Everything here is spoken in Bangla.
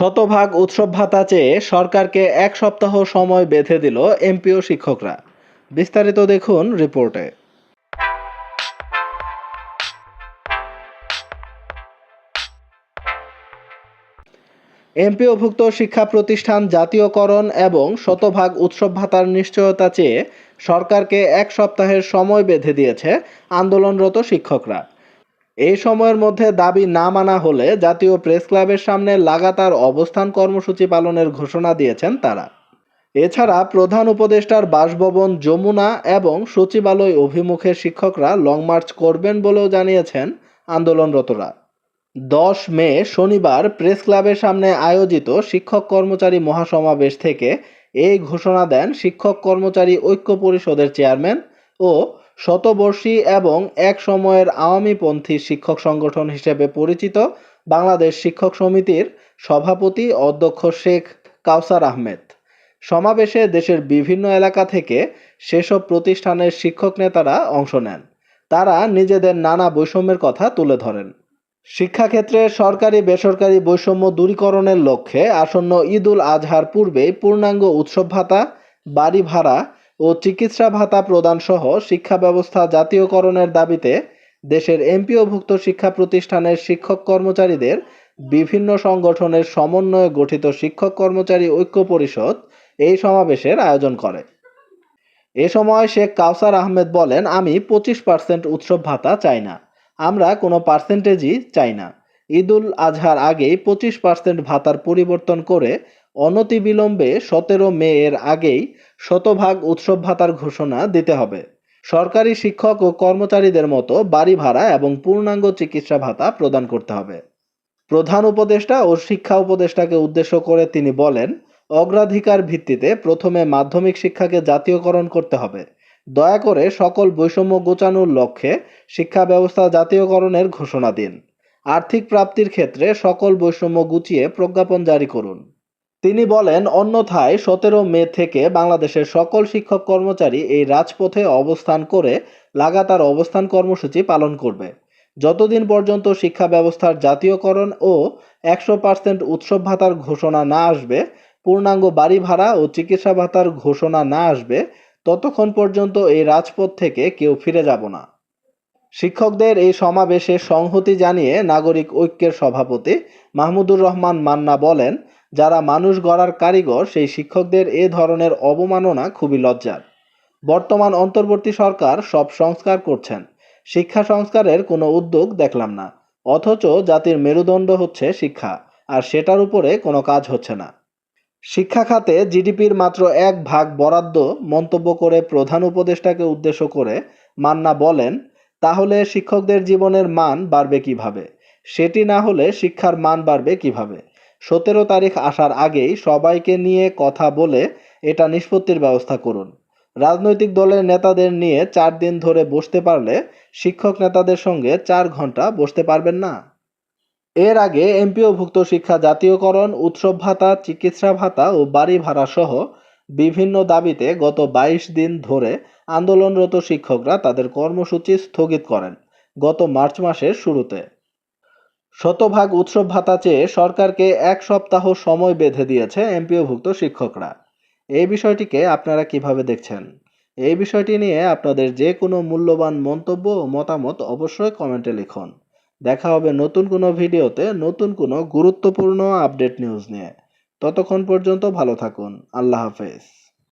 শতভাগ উৎসব ভাতা চেয়ে সরকারকে এক সপ্তাহ সময় বেঁধে দিল এমপিও শিক্ষকরা। বিস্তারিত দেখুন রিপোর্টে। এমপিওভুক্ত শিক্ষা প্রতিষ্ঠান জাতীয়করণ এবং শতভাগ উৎসব ভাতার নিশ্চয়তা চেয়ে সরকারকে এক সপ্তাহের সময় বেঁধে দিয়েছে আন্দোলনরত শিক্ষকরা। এই সময়ের মধ্যে দাবি না মানা হলে জাতীয় প্রেস ক্লাবের সামনে লাগাতার অবস্থান কর্মসূচি পালনের ঘোষণা দিয়েছেন তারা। এছাড়া প্রধান উপদেষ্টার বাসভবন যমুনা এবং সচিবালয় অভিমুখে শিক্ষকরা লং মার্চ করবেন বলেও জানিয়েছেন আন্দোলনরতরা। 10 মে শনিবার প্রেস ক্লাবের সামনে আয়োজিত শিক্ষক কর্মচারী মহাসমাবেশ থেকে এই ঘোষণা দেন শিক্ষক কর্মচারী ঐক্য পরিষদের চেয়ারম্যান ও শতবর্ষী এবং এক সময়ের আওয়ামীপন্থী শিক্ষক সংগঠন হিসেবে পরিচিত বাংলাদেশ শিক্ষক সমিতির সভাপতি অধ্যক্ষ শেখ কাউসার আহমেদ। সমাবেশে দেশের বিভিন্ন এলাকা থেকে সেসব প্রতিষ্ঠানের শিক্ষক নেতারা অংশ নেন। তারা নিজেদের নানা বৈষম্যের কথা তুলে ধরেন। শিক্ষাক্ষেত্রে সরকারি বেসরকারি বৈষম্য দূরীকরণের লক্ষ্যে আসন্ন ঈদ উল আজহার পূর্বেই পূর্ণাঙ্গ উৎসব ভাতা, বাড়ি ভাড়া ও চিকিৎসা ভাতা প্রদান সহ শিক্ষা ব্যবস্থা জাতীয়করণের দাবিতে দেশের এমপিওভুক্ত শিক্ষা প্রতিষ্ঠানের শিক্ষক কর্মচারীদের বিভিন্ন সংগঠনের সমন্বয়ে গঠিত শিক্ষক কর্মচারী ঐক্য পরিষদ এই সমাবেশের আয়োজন করে। এ সময় শেখ কাউসার আহমেদ বলেন, আমি 25% উৎসব ভাতা চাই না, আমরা কোনো পার্সেন্টেজই চাই না। ঈদ উল আজহার আগেই 25% ভাতার পরিবর্তন করে অনতিবিলম্বে 17 মে এর আগেই শতভাগ উৎসব ভাতার ঘোষণা দিতে হবে। সরকারি শিক্ষক ও কর্মচারীদের মতো বাড়ি ভাড়া এবং পূর্ণাঙ্গ চিকিৎসা ভাতা প্রদান করতে হবে। প্রধান উপদেষ্টা ও শিক্ষা উপদেষ্টাকে উদ্দেশ্য করে তিনি বলেন, অগ্রাধিকার ভিত্তিতে প্রথমে মাধ্যমিক শিক্ষাকে জাতীয়করণ করতে হবে। দয়া করে সকল বৈষম্য ঘোচানোর লক্ষ্যে শিক্ষা ব্যবস্থা জাতীয়করণের ঘোষণা দিন। আর্থিক প্রাপ্তির ক্ষেত্রে সকল বৈষম্য গুছিয়ে প্রজ্ঞাপন জারি করুন। তিনি বলেন, অন্যথায় 17 মে থেকে বাংলাদেশের সকল শিক্ষক কর্মচারী এই রাজপথে অবস্থান করে লাগাতার অবস্থান কর্মসূচি পালন করবে। যতদিন পর্যন্ত শিক্ষা ব্যবস্থার জাতীয়করণ ও 100% উৎসব ভাতার ঘোষণা না আসবে, পূর্ণাঙ্গ বাড়ি ভাড়া ও চিকিৎসা ভাতার ঘোষণা না আসবে, ততক্ষণ পর্যন্ত এই রাজপথ থেকে কেউ ফিরে যাব না। শিক্ষকদের এই সমাবেশে সংহতি জানিয়ে নাগরিক ঐক্যের সভাপতি মাহমুদুর রহমান মান্না বলেন, যারা মানুষ গড়ার কারিগর সেই শিক্ষকদের এ ধরনের অবমাননা খুবই লজ্জার। বর্তমান অন্তর্বর্তী সরকার সব সংস্কার করছেন, শিক্ষা সংস্কারের কোনো উদ্যোগ দেখলাম না, অথচ জাতির মেরুদণ্ড হচ্ছে শিক্ষা, আর সেটার উপরে কোনো কাজ হচ্ছে না। শিক্ষা খাতে জিডিপির মাত্র 1% বরাদ্দ মন্তব্য করে প্রধান উপদেষ্টাকে উদ্দেশ্য করে মান্না বলেন, তাহলে শিক্ষকদের জীবনের মান বাড়বে কিভাবে? সেটি না হলে শিক্ষার মান বাড়বে কিভাবে? 17 তারিখ আসার আগেই সবাইকে নিয়ে কথা বলে এটা নিষ্পত্তির ব্যবস্থা করুন। রাজনৈতিক দলের নেতাদের নিয়ে 4 দিন ধরে বসতে পারলে শিক্ষক নেতাদের সঙ্গে 4 ঘন্টা বসতে পারবেন না? এর আগে এমপিওভুক্ত শিক্ষা জাতীয়করণ, উৎসব ভাতা, চিকিৎসা ভাতা ও বাড়ি ভাড়া সহ বিভিন্ন দাবিতে গত 22 দিন ধরে আন্দোলনরত শিক্ষকরা তাদের কর্মসূচি স্থগিত করেন গত মার্চ মাসের শুরুতে। শতভাগ উৎসব ভাতা চেয়ে সরকারকে এক সপ্তাহ সময় বেঁধে দিয়েছে এমপিওভুক্ত শিক্ষকরা। এই বিষয়টিকে আপনারা কিভাবে দেখছেন? এই বিষয়টি নিয়ে আপনাদের যে কোনো মূল্যবান মন্তব্য ও মতামত অবশ্যই কমেন্টে লিখুন। দেখা হবে নতুন কোনো ভিডিওতে নতুন কোনো গুরুত্বপূর্ণ আপডেট নিউজ নিয়ে। ততক্ষণ পর্যন্ত ভালো থাকুন। আল্লাহ হাফেজ।